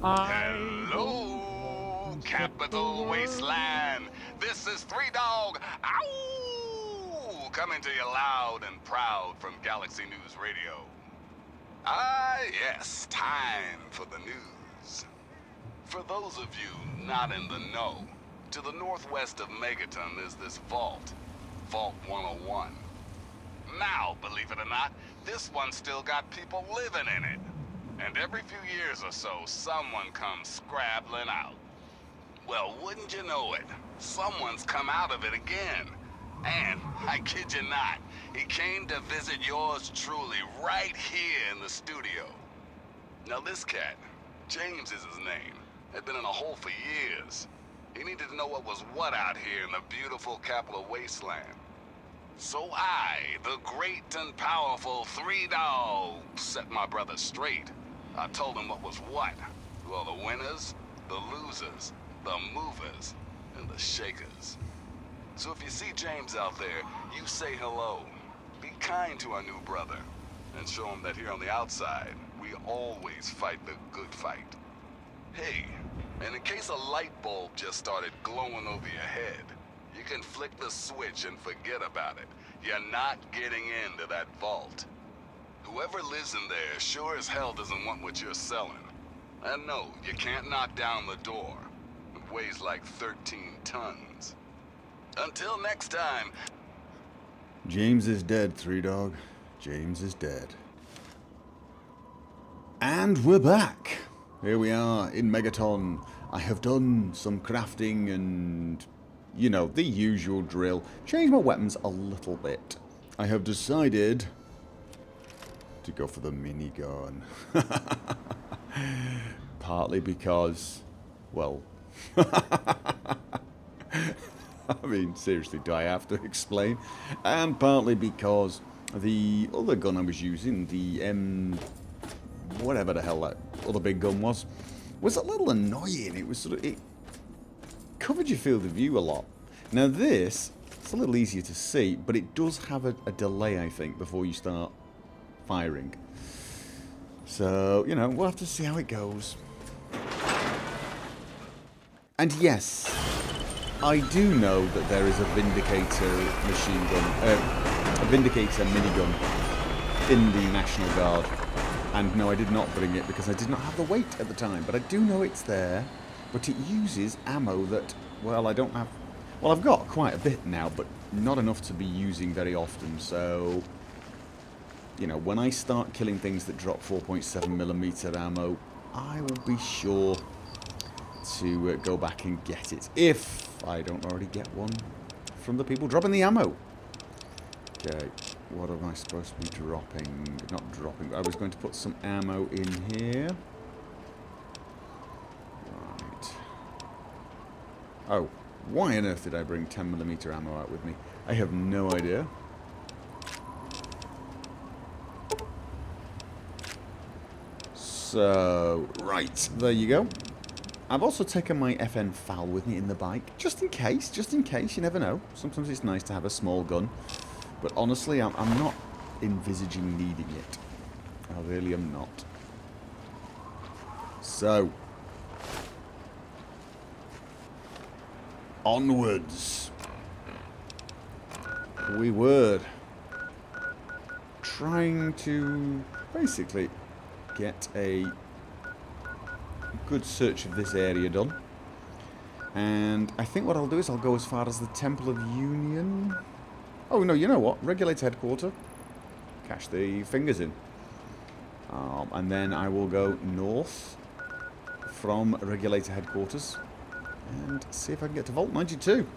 Hello, Capital Wasteland. This is Three Dog. Ow! Coming to you loud and proud from Galaxy News Radio. Ah, yes, time for the news. For those of you not in the know, to the northwest of Megaton is this vault, Vault 101. Now, believe it or not, this one's still got people living in it. And every few years or so, someone comes scrabbling out. Well, wouldn't you know it, someone's come out of it again. And, I kid you not, he came to visit yours truly right here in the studio. Now this cat, James is his name, had been in a hole for years. He needed to know what was what out here in the beautiful capital Wasteland. So I, the great and powerful Three Dogs, set my brother straight. I told him what was what. Well, the winners, the losers, the movers, and the shakers. So if you see James out there, you say hello. Be kind to our new brother, and show him that here on the outside, we always fight the good fight. Hey, and in case a light bulb just started glowing over your head, you can flick the switch and forget about it. You're not getting into that vault. Whoever lives in there sure as hell doesn't want what you're selling. And no, you can't knock down the door. It weighs like 13 tons. Until next time. James is dead, Three Dog. James is dead. And we're back. Here we are in Megaton. I have done some crafting and, you know, the usual drill. Changed my weapons a little bit. I have decided to go for the minigun. Partly because, well, I mean, seriously, do I have to explain? And partly because the other gun I was using, the whatever the hell that other big gun was a little annoying. It was sort of, it covered your field of view a lot. Now this, it's a little easier to see, but it does have a delay, I think, before you start firing. So, you know, we'll have to see how it goes. And yes, I do know that there is a Vindicator machine gun, a Vindicator minigun in the National Guard. And no, I did not bring it because I did not have the weight at the time. But I do know it's there. But it uses ammo that, well, I don't have. Well, I've got quite a bit now, but not enough to be using very often. So, you know, when I start killing things that drop 4.7mm ammo, I will be sure to go back and get it. If I don't already get one from the people dropping the ammo. Okay, what am I supposed to be dropping? Not dropping, I was going to put some ammo in here. Right. Oh, why on earth did I bring 10mm ammo out with me? I have no idea. So, right, there you go. I've also taken my FN FAL with me in the bike, just in case, you never know. Sometimes it's nice to have a small gun. But honestly, I'm not envisaging needing it. I really am not. So, onwards. We were trying to basically get a good search of this area done. And I think what I'll do is I'll go as far as the Temple of Union. Oh, no, you know what? Regulator headquarters. Cash the fingers in. And then I will go north from Regulator headquarters and see if I can get to Vault 92.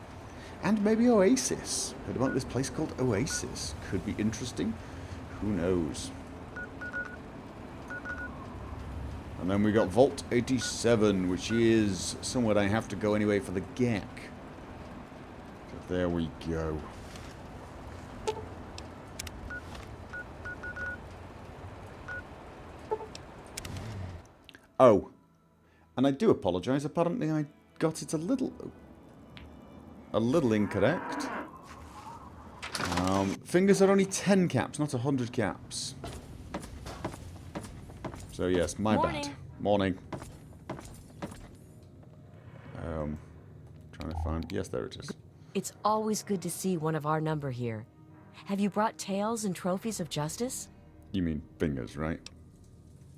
And maybe Oasis. Heard about this place called Oasis. Could be interesting. Who knows? And then we got Vault 87, which is somewhere I have to go anyway for the GEC. So there we go. Oh, and I do apologise. Apparently I got it a little incorrect. Fingers are only 10 caps, not 100 caps. So yes, my bad. Morning. Trying to find... Yes, there it is. It's always good to see one of our number here. Have you brought tales and trophies of justice? You mean fingers, right?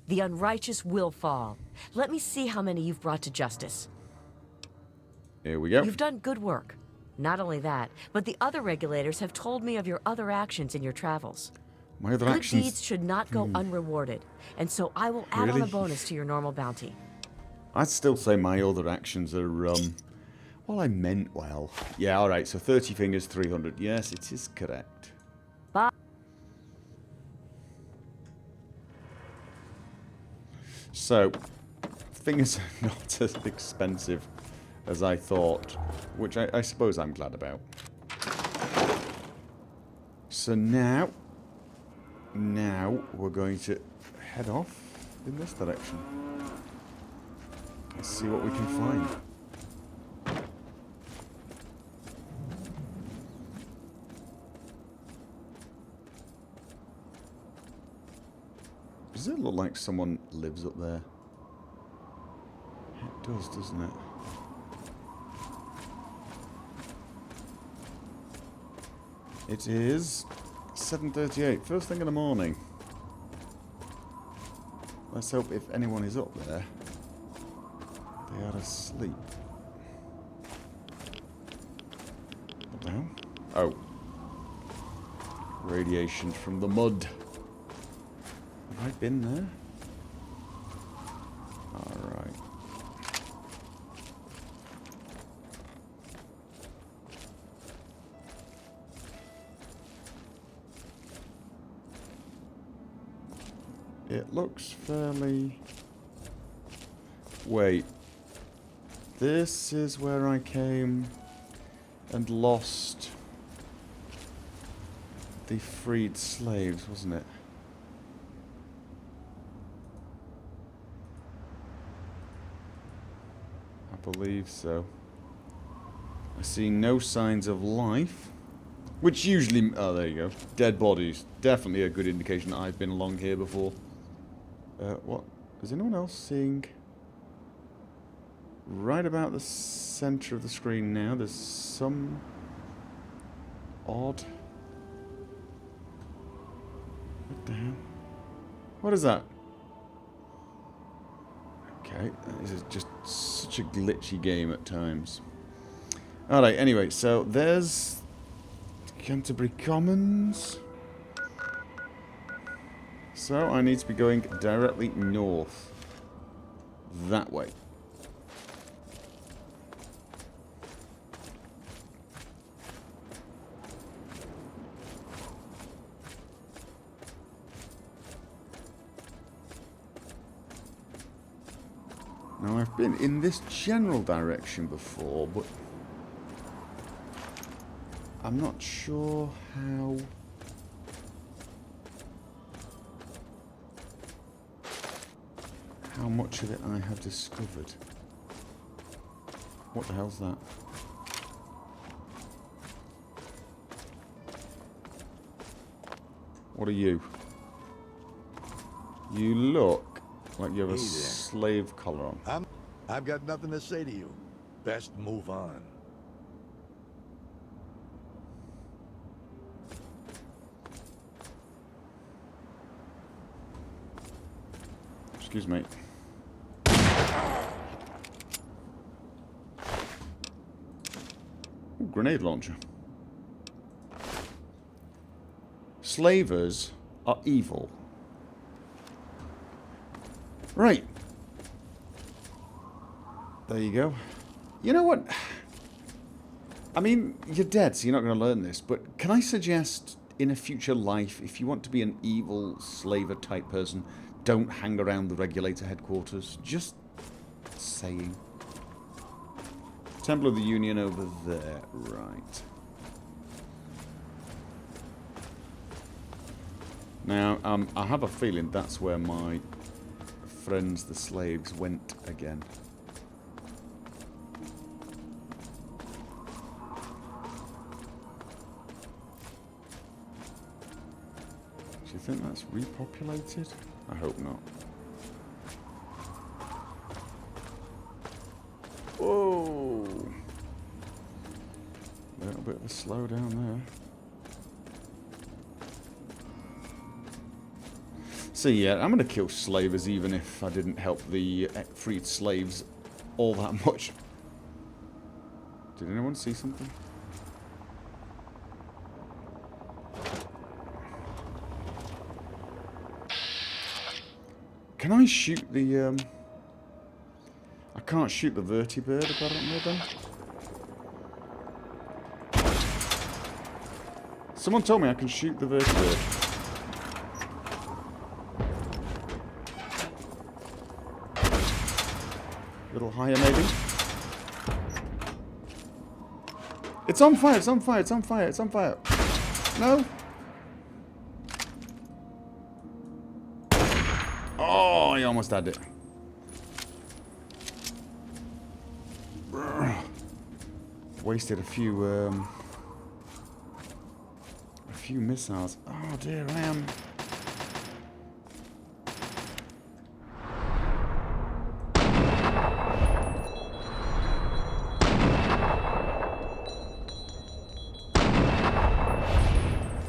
The unrighteous will fall. Let me see how many you've brought to justice. Here we go. You've done good work. Not only that, but the other regulators have told me of your other actions in your travels. My other Good actions... deeds should not go unrewarded, and so I will add on Really? a bonus to your normal bounty. I'd still say my other actions are, well, I meant well. Yeah, alright, so 30 fingers, 300. Yes, it is correct. Bye. So, fingers are not as expensive as I thought, which I suppose I'm glad about. So now we're going to head off in this direction. Let's see what we can find. Does it look like someone lives up there? It does, doesn't it? It is 7:38, first thing in the morning. Let's hope if anyone is up there, they are asleep. What the hell? Oh. Radiation from the mud. Have I been there? Alright. It looks fairly... Wait. This is where I came and lost the freed slaves, wasn't it? I believe so. I see no signs of life. Which usually... Oh, there you go. Dead bodies. Definitely a good indication that I've been along here before. What? Is anyone else seeing... Right about the center of the screen now, there's some... odd... What the hell? What is that? Okay, this is just such a glitchy game at times. Alright, anyway, so there's Canterbury Commons. So I need to be going directly north. That way. Now, I've been in this general direction before, but I'm not sure how much of it I have discovered. What the hell's that? What are you? You look like you have a slave collar on. I've got nothing to say to you. Best move on. Excuse me. Ooh, grenade launcher. Slavers are evil. Right. There you go. You know what? I mean, you're dead, so you're not going to learn this, but can I suggest in a future life, if you want to be an evil slaver type person, don't hang around the Regulator headquarters? Just saying. Temple of the Union over there. Right. Now, I have a feeling that's where my friends, the slaves, went again. Do you think that's repopulated? I hope not. Whoa! little bit of a slowdown there. So yeah, I'm going to kill slavers even if I didn't help the freed slaves all that much. Did anyone see something? Can I shoot the, I can't shoot the vertibird apparently then. Someone told me I can shoot the vertibird. A little higher maybe. It's on fire, it's on fire, it's on fire, it's on fire. No. Oh, I almost had it. Wasted a few missiles. Oh dear, I am.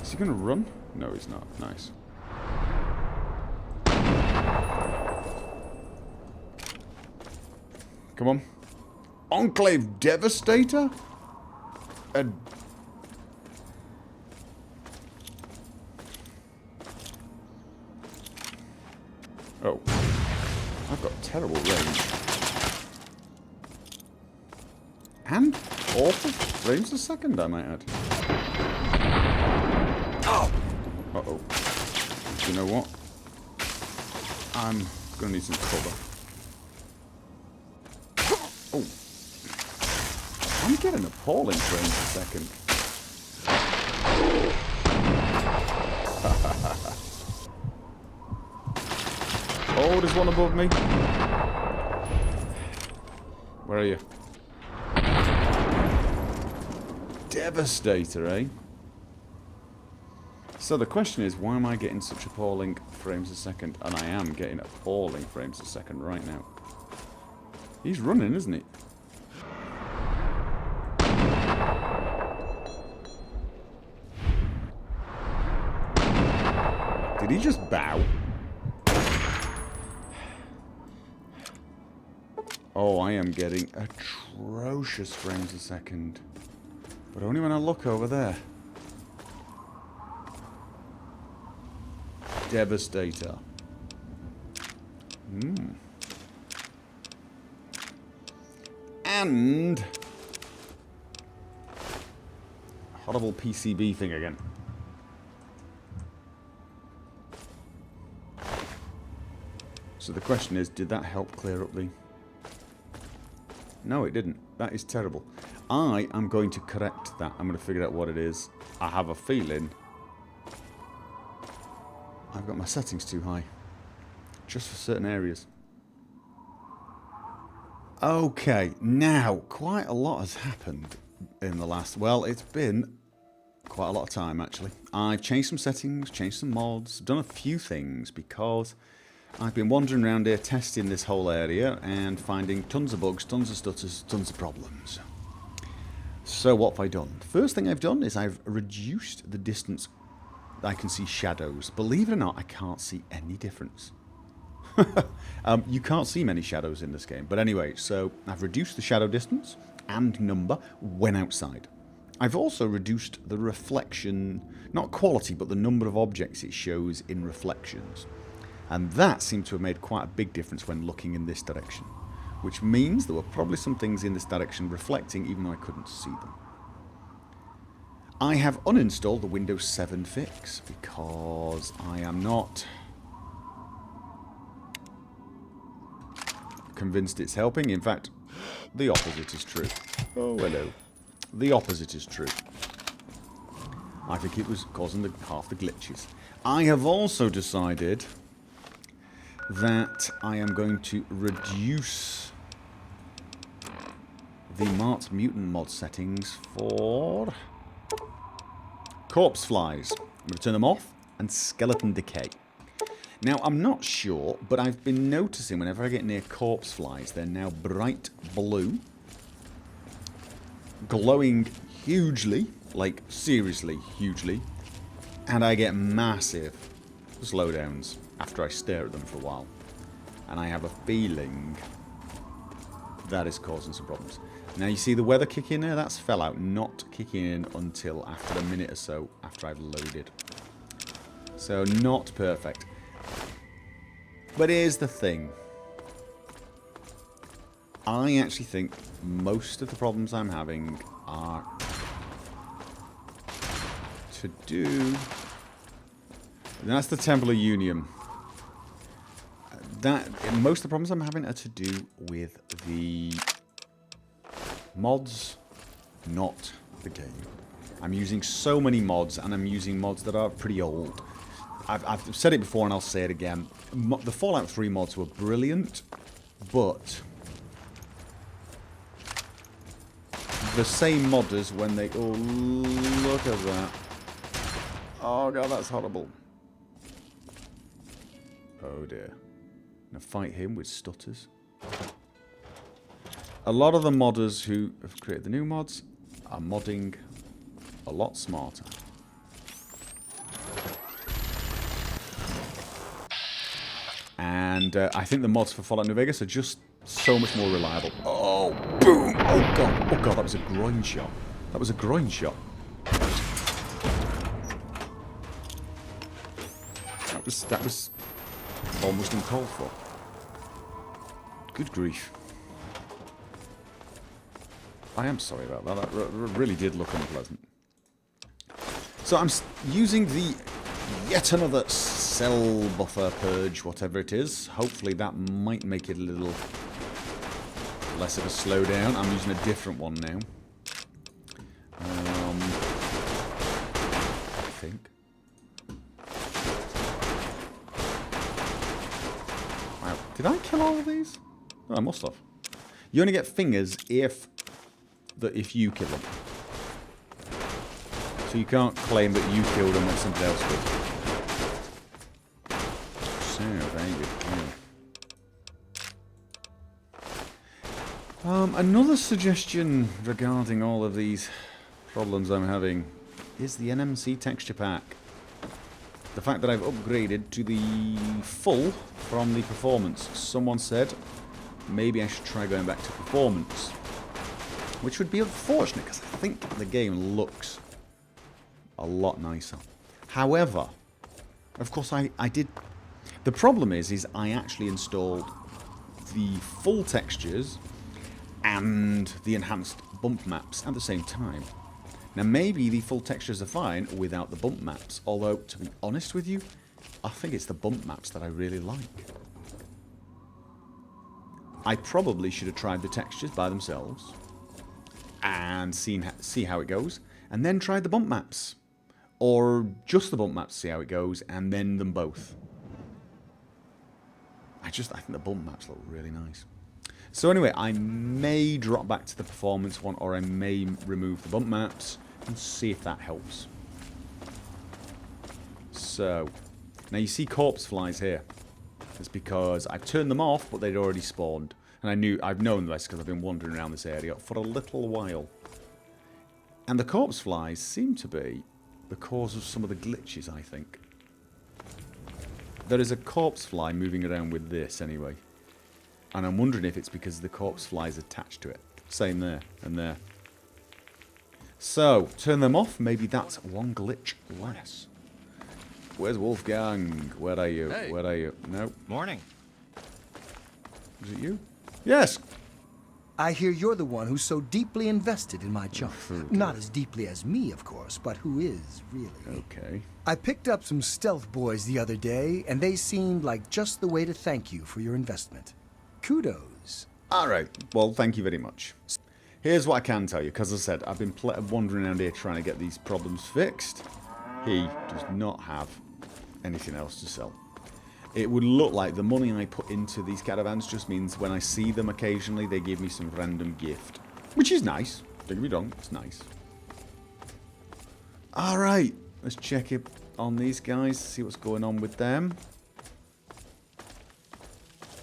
Is he gonna run? No, he's not. Nice. Come on. Enclave Devastator? Oh. I've got terrible range. And awful frames a second, I might add. Oh! Uh-oh. You know what? I'm gonna need some cover. Oh. I'm getting appalling frames a second. Oh, there's one above me. Where are you? Devastator, eh? So the question is, why am I getting such appalling frames a second? And I am getting appalling frames a second right now. He's running, isn't he? Did he just bow? Oh, I am getting atrocious frames a second. But only when I look over there. Devastator. And horrible PCB thing again. So the question is, did that help clear up the... No, it didn't. That is terrible. I am going to correct that. I'm going to figure out what it is. I have a feeling I've got my settings too high. Just for certain areas. Okay, now, quite a lot has happened in the last... Well, it's been quite a lot of time, actually. I've changed some settings, changed some mods, done a few things because I've been wandering around here testing this whole area and finding tons of bugs, tons of stutters, tons of problems. So what have I done? First thing I've done is I've reduced the distance I can see shadows. Believe it or not, I can't see any difference. You can't see many shadows in this game. But anyway, so I've reduced the shadow distance and number when outside. I've also reduced the reflection, not quality, but the number of objects it shows in reflections. And that seemed to have made quite a big difference when looking in this direction. Which means there were probably some things in this direction reflecting even though I couldn't see them. I have uninstalled the Windows 7 fix because I am not convinced it's helping. In fact, the opposite is true. Oh, hello. The opposite is true. I think it was causing half the glitches. I have also decided that I am going to reduce the Marked Mutant mod settings for corpse flies. I'm going to turn them off, and skeleton decay. Now, I'm not sure, but I've been noticing whenever I get near corpse flies, they're now bright blue, glowing hugely, like seriously hugely, and I get massive slowdowns after I stare at them for a while. And I have a feeling that is causing some problems. Now you see the weather kick in there? That's fell out, not kicking in until after a minute or so after I've loaded. So not perfect. But here's the thing. I actually think most of the problems I'm having are to do... That's the Temple of Union. Most of the problems I'm having are to do with the mods, not the game. I'm using so many mods, and I'm using mods that are pretty old. I've said it before, and I'll say it again. The Fallout 3 mods were brilliant, but the same modders when they... Oh, look at that. Oh, God, that's horrible. Oh, dear. Gonna fight him with stutters. A lot of the modders who have created the new mods are modding a lot smarter. And I think the mods for Fallout New Vegas are just so much more reliable. Oh, boom! Oh, God. Oh, God, that was a groin shot. That was a groin shot. That was almost uncalled for. Good grief. I am sorry about that. That really did look unpleasant. So I'm using the yet another cell buffer purge, whatever it is. Hopefully that might make it a little less of a slowdown. I'm using a different one now. I think. Wow. Did I kill all of these? Oh, I must have. You only get fingers if you kill them. So you can't claim that you killed them when somebody else did. So, there you go. Another suggestion regarding all of these problems I'm having is the NMC texture pack. The fact that I've upgraded to the full from the performance. Someone said maybe I should try going back to performance. Which would be unfortunate because I think the game looks a lot nicer. However, of course I did... The problem is I actually installed the full textures and the enhanced bump maps at the same time. Now maybe the full textures are fine without the bump maps, although to be honest with you, I think it's the bump maps that I really like. I probably should have tried the textures by themselves and see how it goes, and then tried the bump maps. Or just the bump maps, see how it goes, and then them both. I think the bump maps look really nice. So anyway, I may drop back to the performance one, or I may remove the bump maps and see if that helps. So, now you see corpse flies here. It's because I've turned them off, but they'd already spawned. And I've known this because I've been wandering around this area for a little while. And the corpse flies seem to be the cause of some of the glitches, I think. There is a corpse fly moving around with this, anyway. And I'm wondering if it's because the corpse fly is attached to it. Same there, and there. So, turn them off. Maybe that's one glitch less. Where's Wolfgang? Where are you? Hey. Where are you? No. Morning. Is it you? Yes. I hear you're the one who's so deeply invested in my junk. Okay. Not as deeply as me, of course, but who is, really. Okay. I picked up some stealth boys the other day, and they seemed like just the way to thank you for your investment. Kudos. Alright, well, thank you very much. Here's what I can tell you, because as I said, I've been wandering around here trying to get these problems fixed. He does not have anything else to sell. It would look like the money I put into these caravans just means when I see them occasionally, they give me some random gift. Which is nice. Don't get me wrong, it's nice. Alright, let's check it on these guys, see what's going on with them.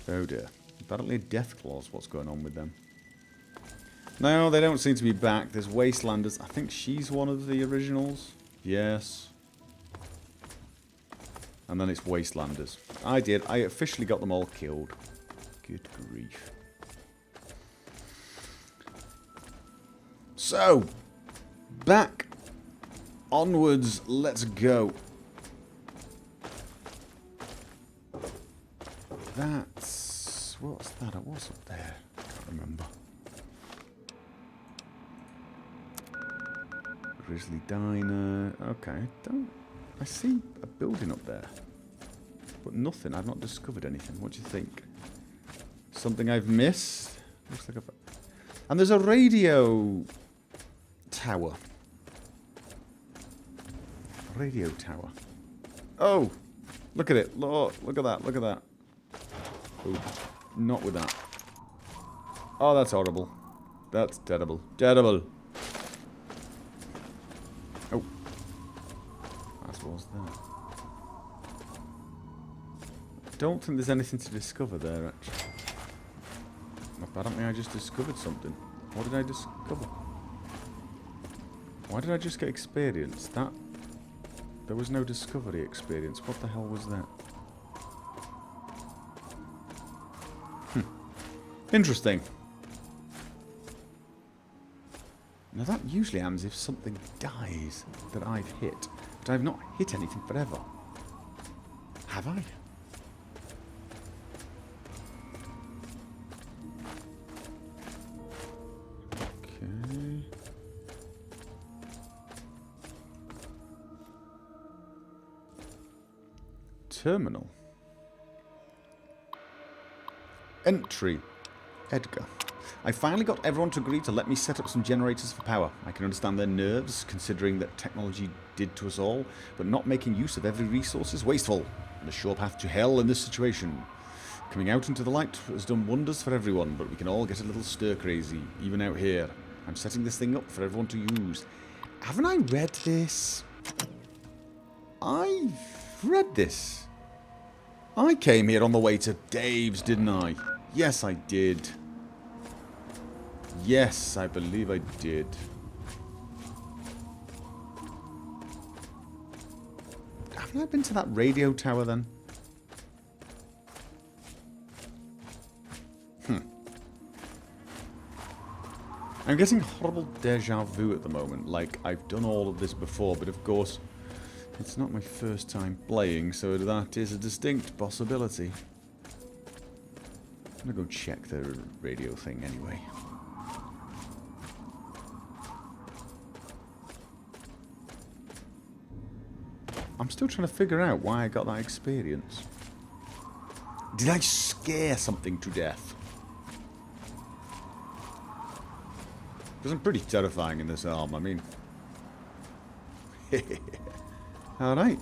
Oh dear. Apparently Deathclaws, what's going on with them? No, they don't seem to be back. There's Wastelanders. I think she's one of the originals. Yes. And then it's Wastelanders. I did. I officially got them all killed. Good grief. So, back. Onwards. Let's go. That's... What's that? What's up there? I can't remember. Grizzly Diner. Okay, I see a building up there. But nothing. I've not discovered anything. What do you think? Something I've missed? Looks like and there's a radio tower. Radio tower. Oh! Look at it. Look at that. Look at that. Oh, not with that. Oh, that's horrible. That's terrible. Terrible. Oh. That's what was that. I don't think there's anything to discover there, actually. Apparently I just discovered something. What did I discover? Why did I just get experience? That... There was no discovery experience. What the hell was that? Interesting. Now that usually happens if something dies that I've hit. But I've not hit anything forever. Have I? Okay. Terminal. Entry. Edgar. I finally got everyone to agree to let me set up some generators for power. I can understand their nerves, considering that technology did to us all, but not making use of every resource is wasteful, and a sure path to hell in this situation. Coming out into the light has done wonders for everyone, but we can all get a little stir-crazy, even out here. I'm setting this thing up for everyone to use. Haven't I read this? I've read this. I came here on the way to Dave's, didn't I? Yes, I did. Yes, I believe I did. Haven't I been to that radio tower then? I'm getting horrible deja vu at the moment. Like, I've done all of this before, but of course, it's not my first time playing, so that is a distinct possibility. I'm gonna go check the radio thing anyway. I'm still trying to figure out why I got that experience. Did I scare something to death? Because I'm pretty terrifying in this arm, I mean. Alright.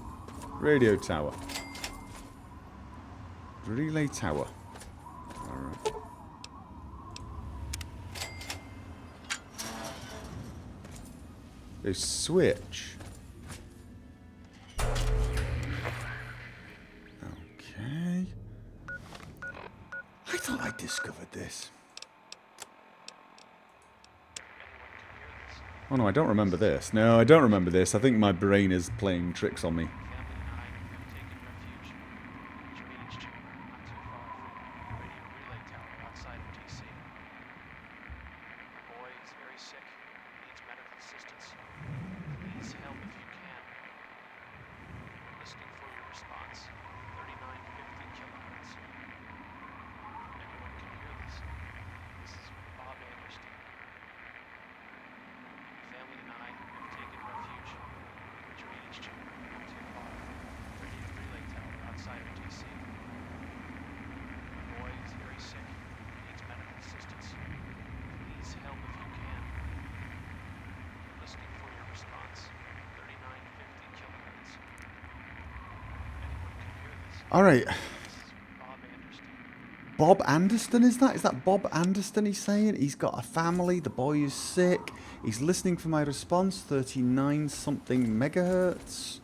Radio tower. Relay tower. Alright. A switch. Okay. I thought I discovered this. Oh no, I don't remember this. No, I don't remember this. I think my brain is playing tricks on me. Alright. Bob Anderson, is that? Is that Bob Anderson he's saying? He's got a family, the boy is sick. He's listening for my response, 39 something megahertz.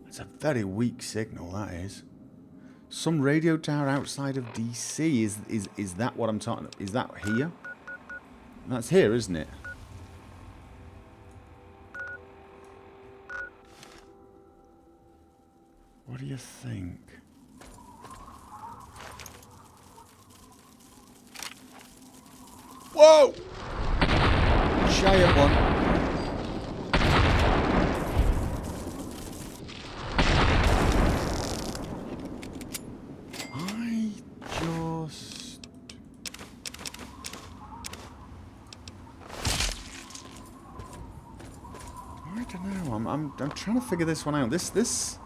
It's It's a very weak signal, that is. Some radio tower outside of DC. Is that what I'm talking about? Is that here? That's here, isn't it? What do you think? Whoa! Giant one. I don't know. I'm trying to figure this one out. This.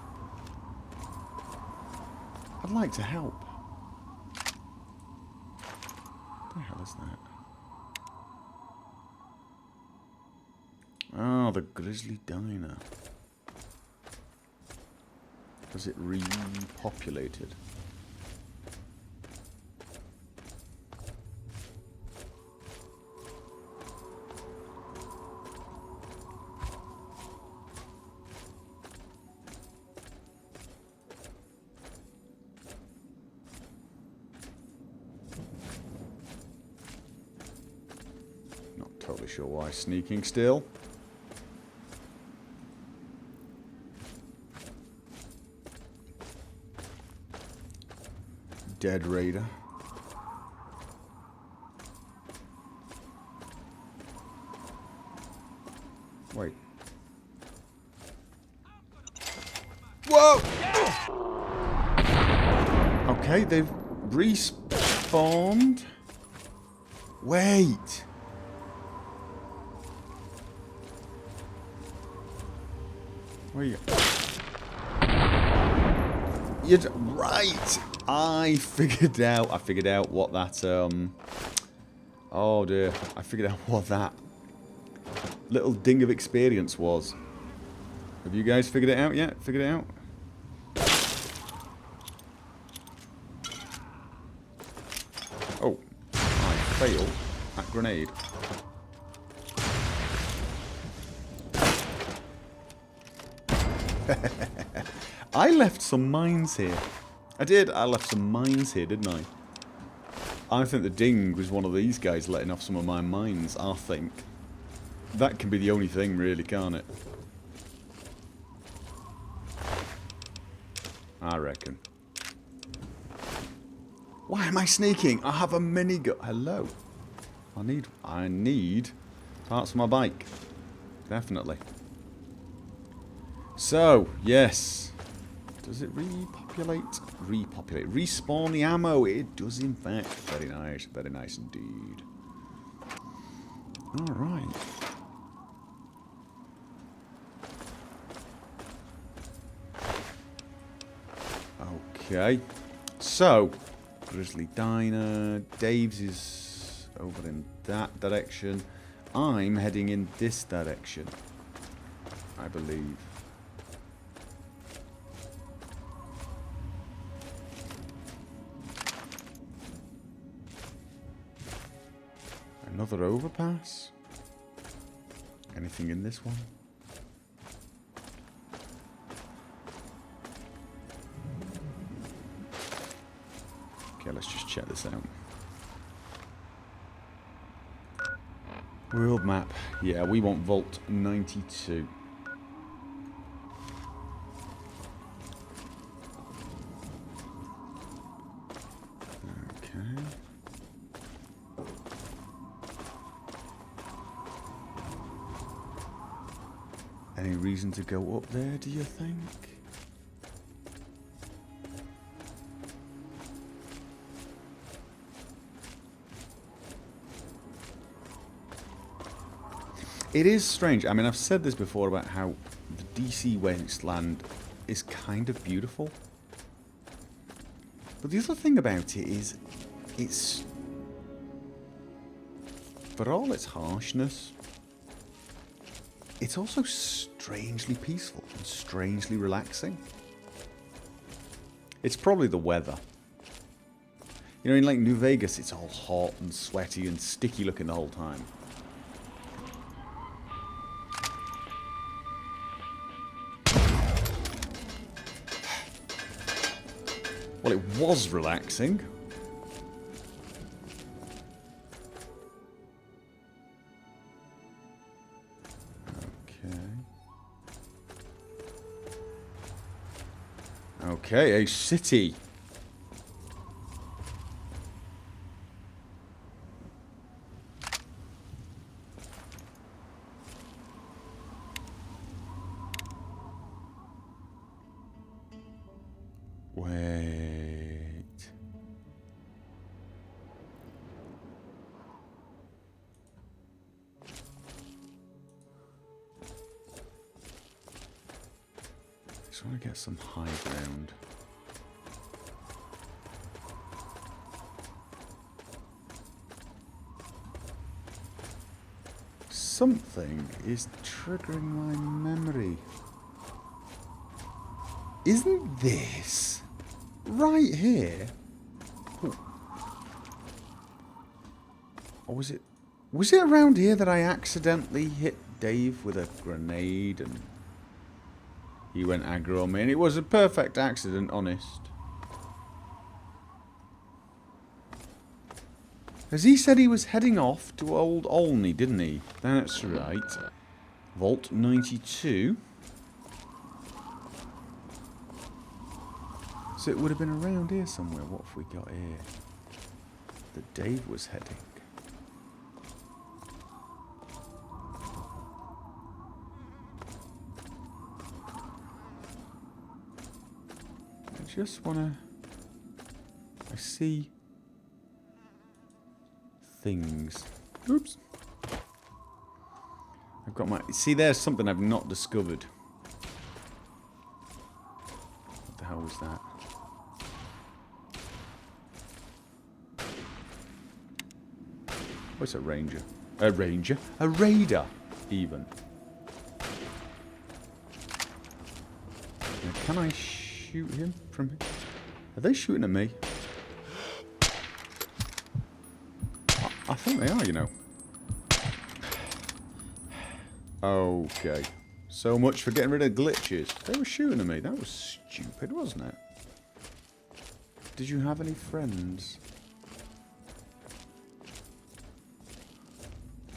I'd like to help. What the hell is that? Oh, the Grizzly Diner. Was it repopulated? Totally sure why. Sneaking still. Dead Raider. Wait. Whoa! Okay, they've respawned. Wait. Where are you? Right. I figured out what that oh dear. I figured out what that little ding of experience was. Have you guys figured it out yet? Figured it out? Oh. I failed that grenade. I left some mines here. I did. I left some mines here, didn't I? I think the ding was one of these guys letting off some of my mines, I think. That can be the only thing, really, can't it? I reckon. Why am I sneaking? I have a minigun. Hello. I need parts for my bike. Definitely. So, yes. Does it repopulate? Repopulate. Respawn the ammo. It does, in fact. Very nice. Very nice indeed. Alright. Okay. So, Grizzly Diner. Dave's is over in that direction. I'm heading in this direction, I believe. Another overpass? Anything in this one? Okay, let's just check this out. World map. Yeah, we want Vault 92. Okay. Any reason to go up there, do you think? It is strange. I mean, I've said this before about how the DC Wasteland is kind of beautiful. But the other thing about it is, it's... for all its harshness, it's also strangely peaceful and strangely relaxing. It's probably the weather. You know, in like New Vegas, it's all hot and sweaty and sticky looking the whole time. Well, it was relaxing. Okay, a city. Wait. Just want to get some high ground. Something is triggering my memory. Isn't this right here? Ooh. Or was it around here that I accidentally hit Dave with a grenade and he went aggro on me? And it was a perfect accident, honest. Because he said he was heading off to Old Olney, didn't he? That's right. Vault 92. So it would have been around here somewhere. What have we got here? That Dave was heading. I just want to... I see... things. Oops. I've got my... See, there's something I've not discovered. What the hell was that? What's a ranger? A ranger? A raider, even. Now, can I shoot him from here? Are they shooting at me? I think they are, you know. Okay. So much for getting rid of glitches. They were shooting at me. That was stupid, wasn't it? Did you have any friends?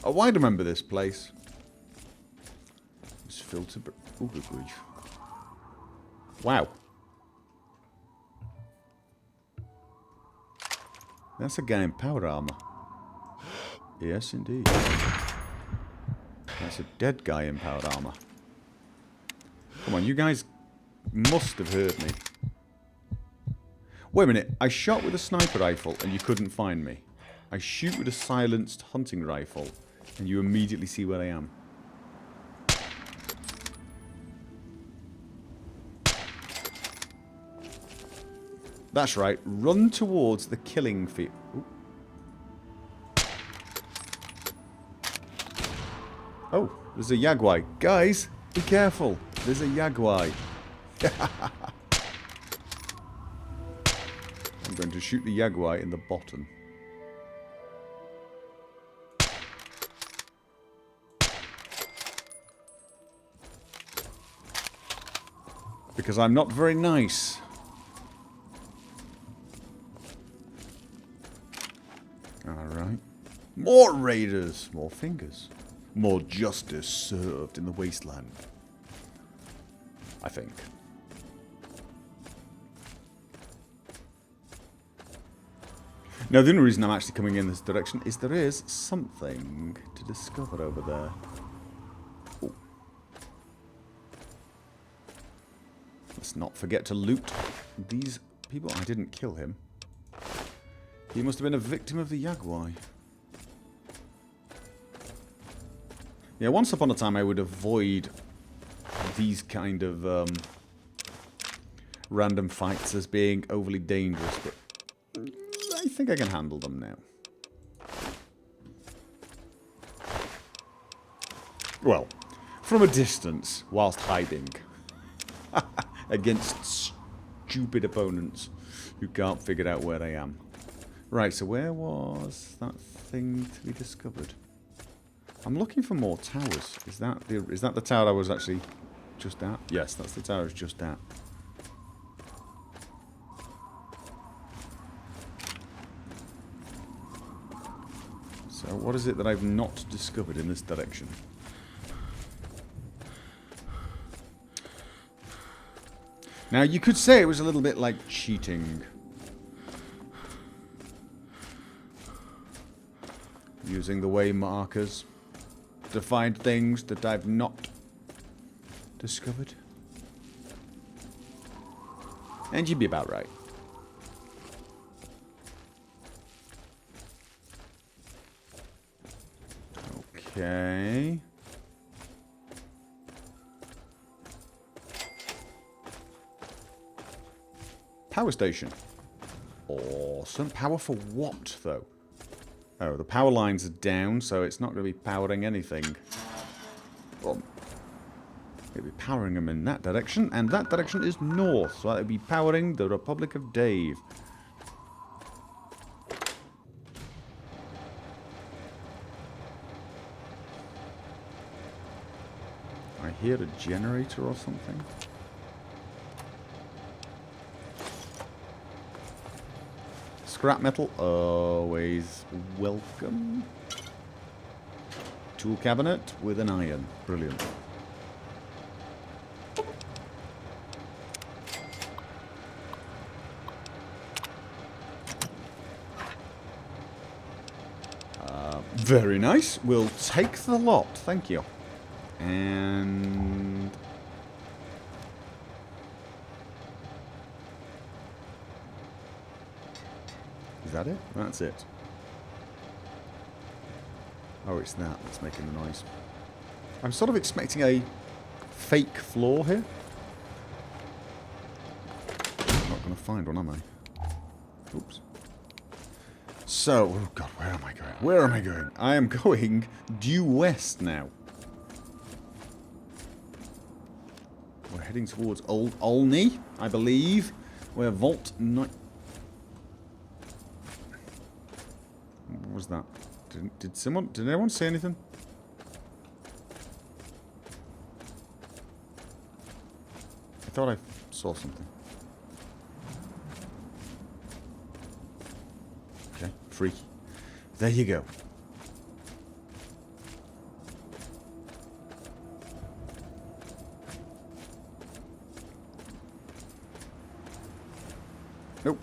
Oh, I remember this place. It's filtered, but... Oh, good grief. Wow. That's a guy in power armor. Yes, indeed. That's a dead guy in powered armor. Come on, you guys must have heard me. Wait a minute. I shot with a sniper rifle and you couldn't find me. I shoot with a silenced hunting rifle and you immediately see where I am. That's right. Run towards the killing field. Ooh. Oh, there's a Yagwai. Guys, be careful. There's a Yagwai. I'm going to shoot the Yagwai in the bottom. Because I'm not very nice. Alright. More raiders. More fingers. More justice served in the Wasteland. I think. Now, the only reason I'm actually coming in this direction is there is something to discover over there. Ooh. Let's not forget to loot these people. I didn't kill him. He must have been a victim of the Yagwai. Yeah, once upon a time I would avoid these kind of random fights as being overly dangerous, but I think I can handle them now. Well, from a distance, whilst hiding. Against stupid opponents who can't figure out where I am. Right, so where was that thing to be discovered? I'm looking for more towers. Is that the tower I was actually just at? Yes, that's the tower I was just at. What is it that I've not discovered in this direction? Now, you could say it was a little bit like cheating. Using the way markers to find things that I've not discovered. And you'd be about right. Okay. Power station. Awesome. Power for what, though? Oh, the power lines are down, so it's not going to be powering anything. Well, it'll be powering them in that direction, and that direction is north, so that'll be powering the Republic of Dave. I hear a generator or something. Scrap metal, always welcome. Tool cabinet with an iron. Brilliant. Very nice. We'll take the lot. Thank you. And... is that it? That's it. Oh, it's that that's making the noise. I'm sort of expecting a fake floor here. I'm not going to find one, am I? Oops. So, oh god, where am I going? Where am I going? I am going due west now. We're heading towards Old Olney, I believe, where Vault 9... what was that? Did anyone say anything? I thought I saw something. Okay, freaky. There you go. Nope.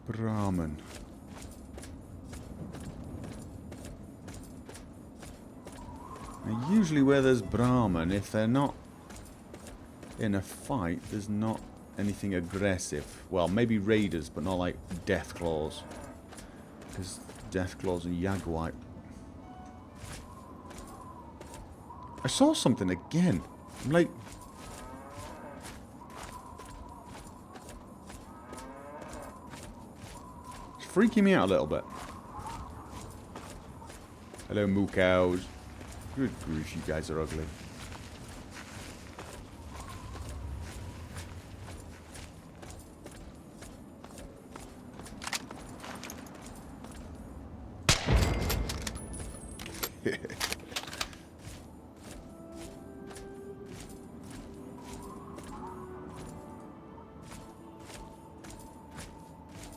Brahman. Now, usually where there's Brahman, if they're not in a fight, there's not anything aggressive. Well, maybe raiders, but not like Deathclaws. Because Deathclaws and Yagwite. I saw something again. I'm like... it's freaking me out a little bit. Hello, moo cows. Good grief, you guys are ugly.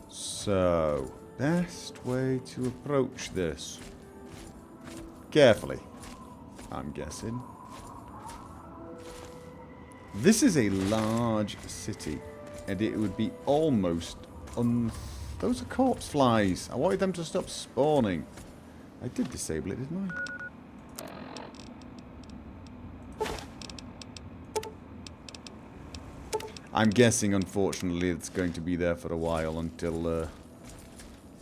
So, best way to approach this. Carefully, I'm guessing. This is a large city, and it would be almost those are corpse flies. I wanted them to stop spawning. I did disable it, didn't I? I'm guessing, unfortunately, it's going to be there for a while until it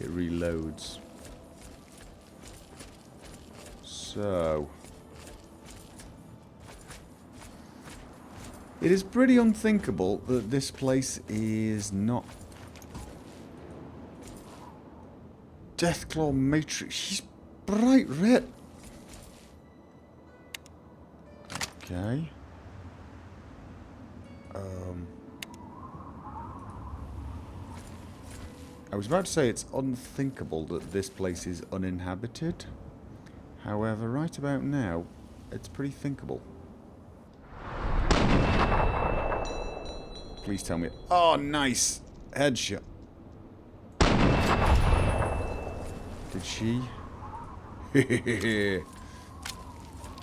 reloads. So... it is pretty unthinkable that this place is not... Deathclaw Matrix. She's bright red. Okay. I was about to say it's unthinkable that this place is uninhabited. However, right about now, it's pretty thinkable. Please tell me. Oh, nice. Headshot. Did she?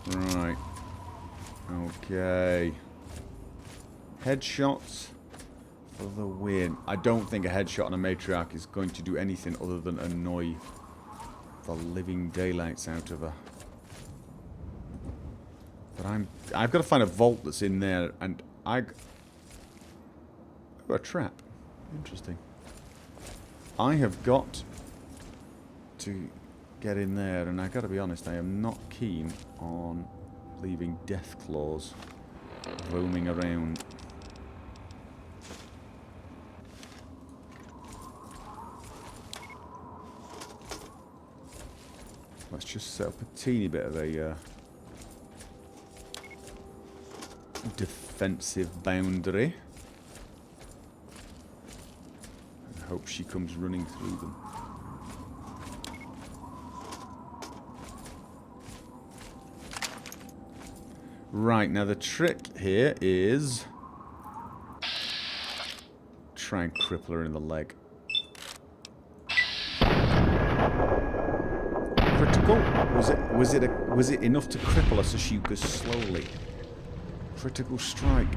Right. Okay. Headshots for the win. I don't think a headshot on a matriarch is going to do anything other than annoy the living daylights out of her. But I've got to find a vault that's in there, and oh, a trap. Interesting. I have got to get in there, and I've got to be honest, I am not keen on leaving Deathclaws roaming around. Let's just set up a teeny bit of a defensive boundary. And hope she comes running through them. Right, now the trick here is try and cripple her in the leg. Critical? Was it enough to cripple her so she goes slowly? Critical strike?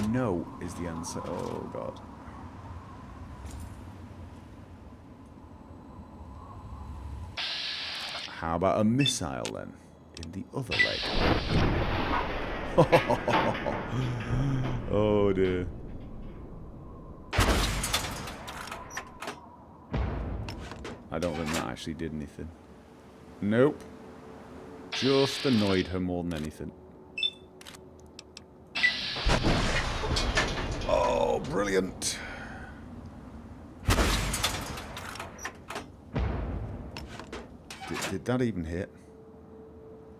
No is the answer. Oh god. How about a missile then? In the other leg. Oh dear. I don't think that actually did anything. Nope. Just annoyed her more than anything. Oh, brilliant. Did that even hit?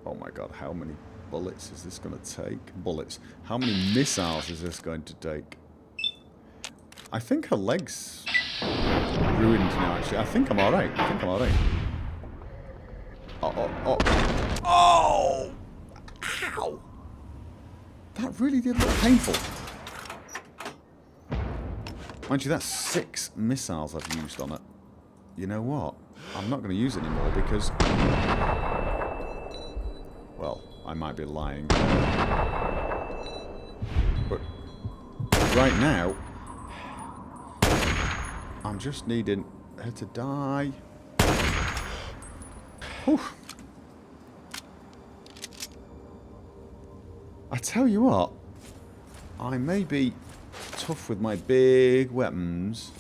Oh my god, how many bullets is this going to take? Bullets. How many missiles is this going to take? I think her leg's ruined now, actually. I think I'm alright. Oh! Ow! That really did look painful. Mind you, that's 6 missiles I've used on it. You know what? I'm not going to use it anymore because... Well, I might be lying. But right now, I'm just needing her to die. Whew. I tell you what, I may be tough with my big weapons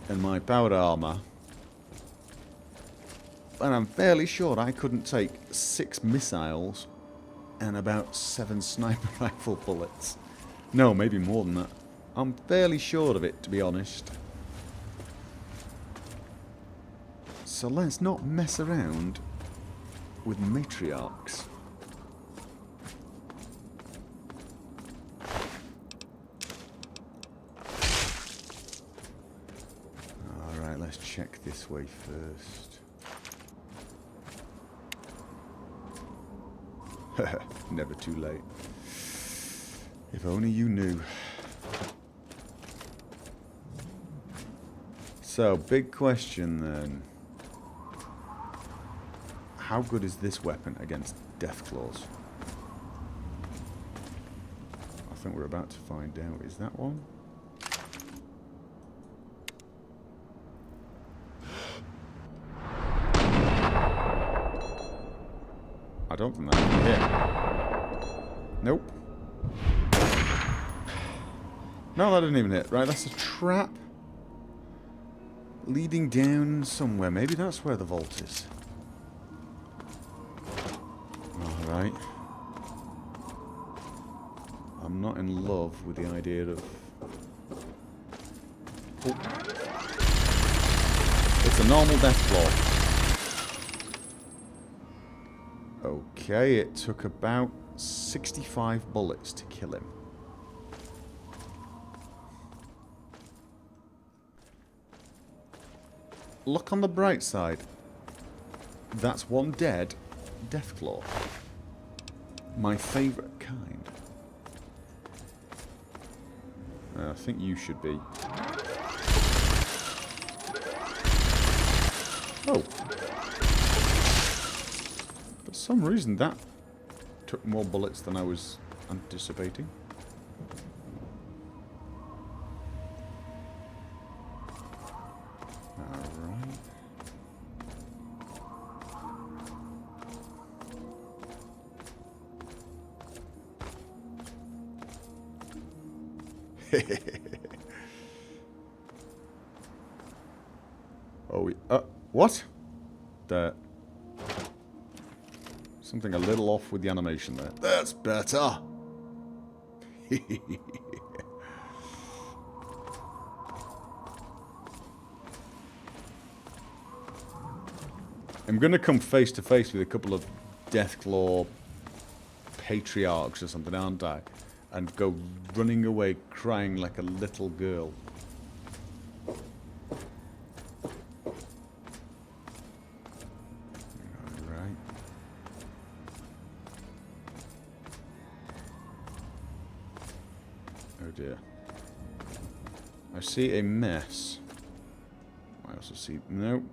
and my powered armor, but I'm fairly sure I couldn't take 6 missiles and about 7 sniper rifle bullets. No, maybe more than that. I'm fairly sure of it, to be honest. So let's not mess around with matriarchs. Alright, let's check this way first. Never too late. If only you knew. So, big question then. How good is this weapon against Deathclaws? I think we're about to find out. Is that one? I don't think that can hit. Nope. No, that didn't even hit. Right, that's a trap. Leading down somewhere. Maybe that's where the vault is. Alright. I'm not in love with the idea of... Oh. It's a normal Deathclaw. Okay, it took about 65 bullets to kill him. Look on the bright side. That's one dead Deathclaw. My favourite kind. I think you should be. Oh. For some reason that took more bullets than I was anticipating. Oh, what? Something a little off with the animation there. That's better. I'm going to come face to face with a couple of Deathclaw patriarchs or something, aren't I? And go running away crying like a little girl. Alright. Oh dear. I see a mess. I also see... No.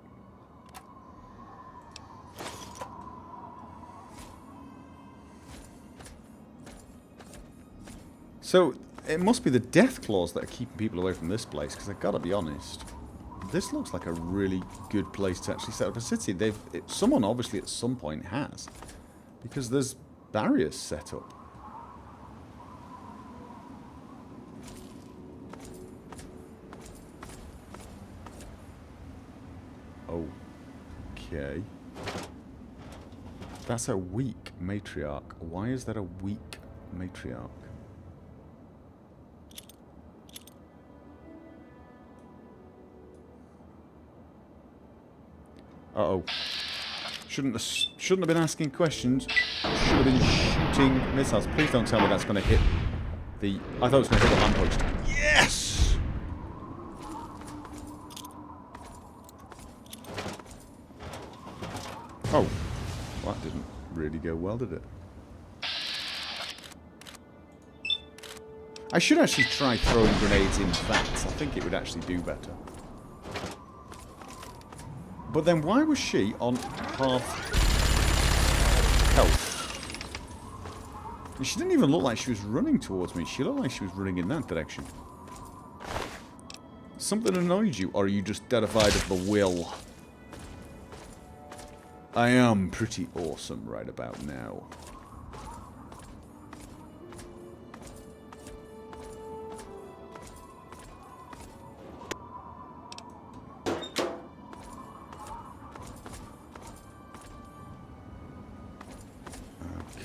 So, it must be the Deathclaws that are keeping people away from this place, because I've got to be honest. This looks like a really good place to actually set up a city. Someone obviously at some point has, because there's barriers set up. Okay. That's a weak matriarch. Why is that a weak matriarch? Uh-oh. Shouldn't have been asking questions. Should have been shooting missiles. Please don't tell me that's going to hit the... I thought it was going to hit the lamppost. Yes! Oh. Well, that didn't really go well, did it? I should actually try throwing grenades in vats. I think it would actually do better. But then why was she on half health? And she didn't even look like she was running towards me. She looked like she was running in that direction. Something annoyed you, or are you just terrified of the will? I am pretty awesome right about now.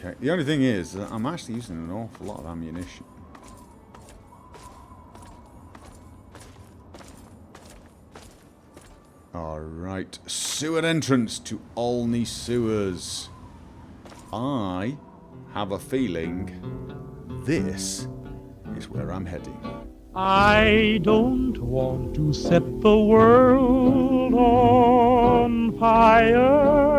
Okay. The only thing is, I'm actually using an awful lot of ammunition. Alright, sewer entrance to Olney Sewers. I have a feeling this is where I'm heading. I don't want to set the world on fire.